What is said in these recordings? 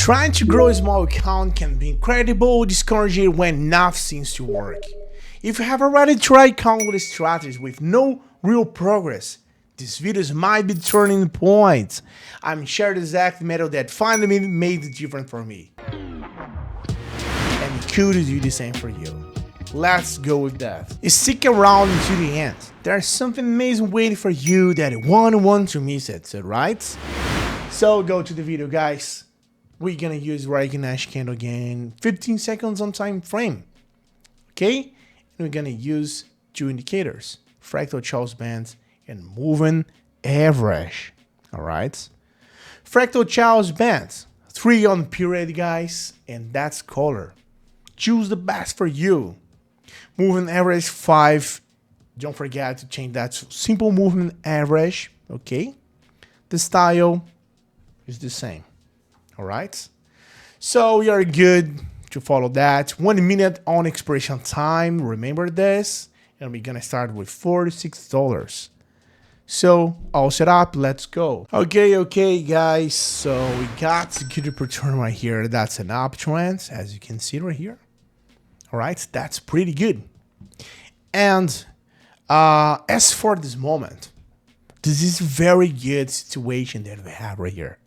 Trying to grow a small account can be incredible, discouraging when nothing seems to work. If you have already tried countless strategies with no real progress, this video might be the turning point. I'm sharing the exact method that finally made the difference for me. And it could do the same for you. Let's go with that. Stick around until the end. There's something amazing waiting for you that you won't want to miss it, right? So go to the video, guys. We're gonna use Heiken candle again, 15 seconds on time frame. Okay? And we're gonna use two indicators, fractal Charles bands and moving average. Alright? Fractal Charles bands, 3 on period, guys, and that's color. Choose the best for you. Moving average 5. Don't forget to change that to simple movement average. Okay? The style is the same. Alright? So we are good to follow that. 1 minute on expiration time. Remember this. And we're gonna start with $46. So all set up, let's go. Okay, guys. So we got the good return right here. That's an uptrend, as you can see right here. Alright, that's pretty good. And as for this moment, this is a very good situation that we have right here.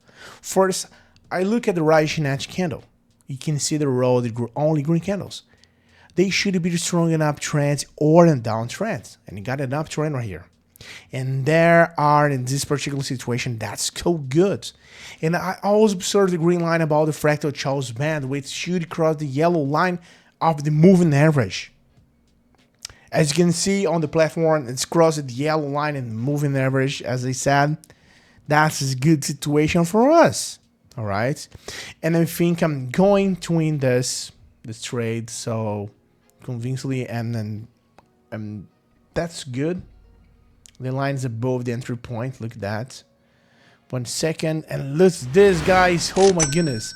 First, I look at the rising edge candle. You can see the row, the only green candles. They should be strong in uptrends or in downtrends. And you got an uptrend right here. And there are, in this particular situation, that's so good. And I always observe the green line about the fractal Charles band, which should cross the yellow line of the moving average. As you can see on the platform, it's crossed the yellow line and moving average, as I said. That's a good situation for us. All right, and I think I'm going to win this trade so convincingly, and then that's good. The line is above the entry point. Look at that. 1 second, and look at this, guys. Oh my goodness,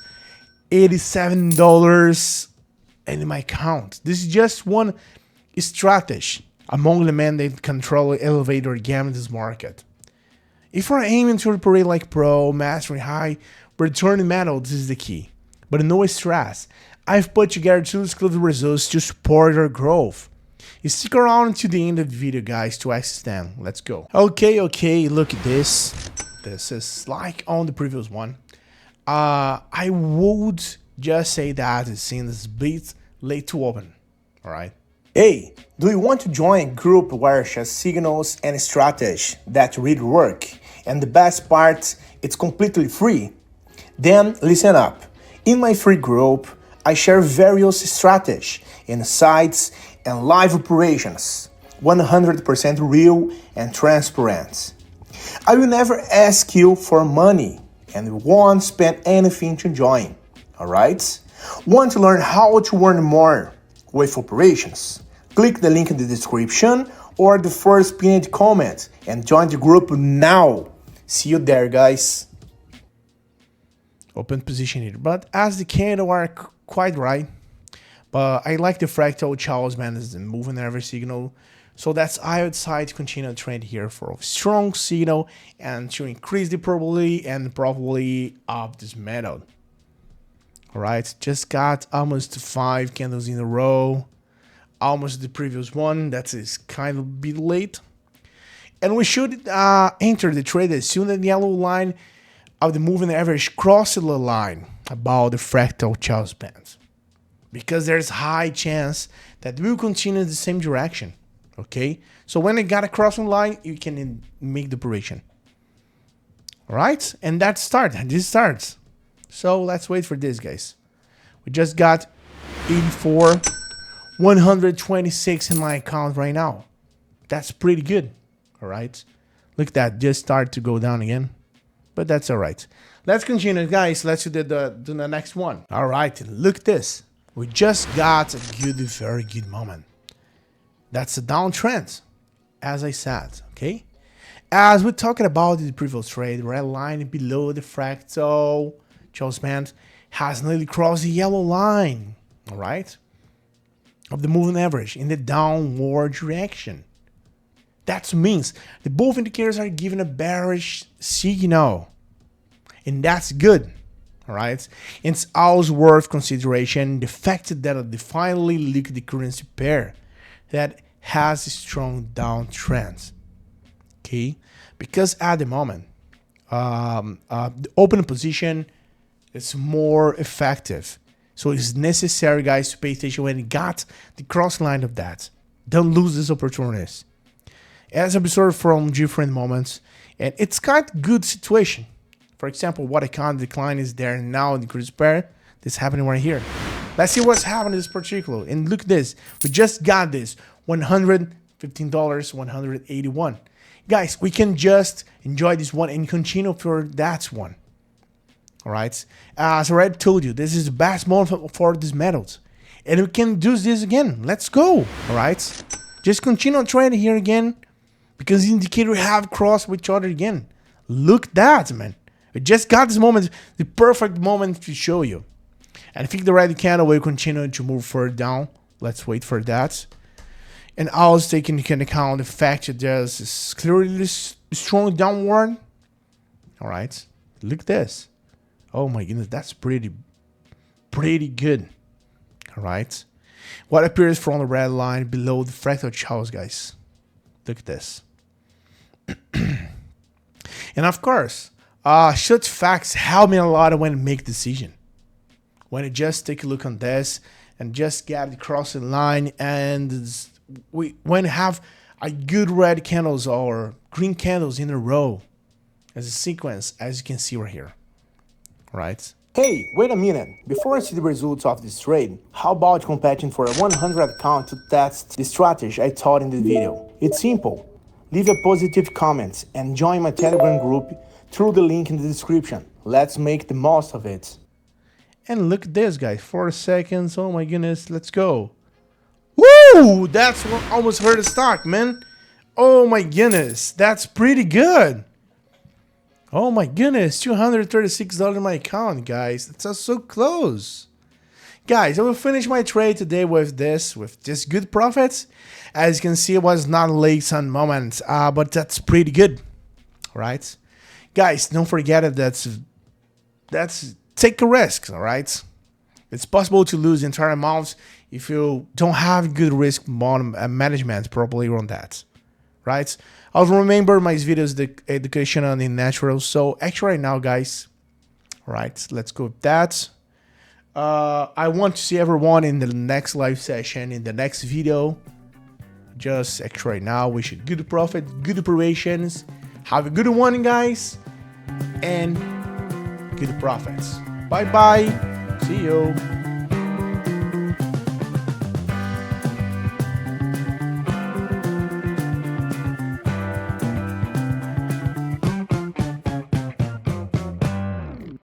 $87 in my account. This is just one strategy among the men that control elevator game in this market. If you're aiming to operate like pro, mastering high, returning metal, this is the key. But no stress. I've put together 2 exclusive results to support your growth. You stick around until the end of the video, guys, to access them. Let's go. Okay, look at this. This is like on the previous one. I would just say that it seems a bit late to open. Alright. Hey, do you want to join a group where share signals and strategies that really work? And the best part, it's completely free. Then listen up. In my free group, I share various strategies, insights, and live operations, 100% real and transparent. I will never ask you for money and won't spend anything to join. Alright? Want to learn how to earn more with operations? Click the link in the description or the first pinned comment and join the group now. See you there, guys. Open position here, but as the candle are quite right, but I like the fractal Charles band as the moving average signal, so that's I would decide to continue the trend here for a strong signal and to increase the probability of this method. All right, just got almost 5 candles in a row, almost the previous one. That is kind of a bit late, and we should enter the trade as soon as the yellow line of the moving average crosses the line about the fractal Charles bands, because there's high chance that we'll continue in the same direction. Okay, so when it got a crossing line, you can make the operation. All right, and that starts. So let's wait for this, guys. We just got 84, 126 in my account right now. That's pretty good. All right, look at that, just start to go down again. But that's all right. Let's continue, guys. Let's do the next one. All right, look at this. We just got a very good moment. That's a downtrend, as I said, okay? As we're talking about the previous trade, red line below the fractal Charles band has nearly crossed the yellow line, all right, of the moving average in the downward direction. That means the both indicators are giving a bearish signal, and that's good. All right, it's always worth consideration the fact that a definitely liquid currency pair that has a strong downtrend. Okay, because at the moment, the open position is more effective. So it's necessary, guys, to pay attention when you got the cross line of that. Don't lose these opportunities. As observed from different moments, and it's kind of good situation. For example, what account decline is there now in the cruise pair. This happening right here. Let's see what's happening in this particular. And look at this. We just got this $115, 181. Guys, we can just enjoy this one and continue for that one. All right. As I already told you, this is the best moment for these metals. And we can do this again. Let's go. All right. Just continue on trading here again. Because the indicator have crossed with each other again. Look at that, man. We just got this moment, the perfect moment to show you. And I think the red candle will continue to move further down. Let's wait for that. And also taking into account the fact that there's this clearly strong downward. All right. Look at this. Oh my goodness, that's pretty good. All right. What appears from the red line below the fractal charts, guys. Look at this. And of course, such facts help me a lot when I make decision. When I just take a look on this and just get the crossing line, and when I have a good red candles or green candles in a row as a sequence, as you can see right here. Right? Hey, wait a minute. Before I see the results of this trade, how about competing for a 100 account to test the strategy I taught in the video? It's simple. Leave a positive comment and join my Telegram group through the link in the description. Let's make the most of it. And look at this, guys. 4 seconds. Oh my goodness. Let's go. Woo! That's what almost hurt the stock, man. Oh my goodness. That's pretty good. Oh my goodness. $236 in my account, guys. That's so close. Guys, I will finish my trade today with just good profits. As you can see, it was not a late sun moment, but that's pretty good. All right? Guys, don't forget it. That's take a risk, all right? It's possible to lose the entire amount if you don't have good risk management properly on that, right? I'll remember my videos, the education on the natural. So actually right now, guys, all right, let's go with that. I want to see everyone in the next live session, in the next video. Just actually right now, wish you good profit, good operations. Have a good one, guys, and good profits. Bye-bye. See you.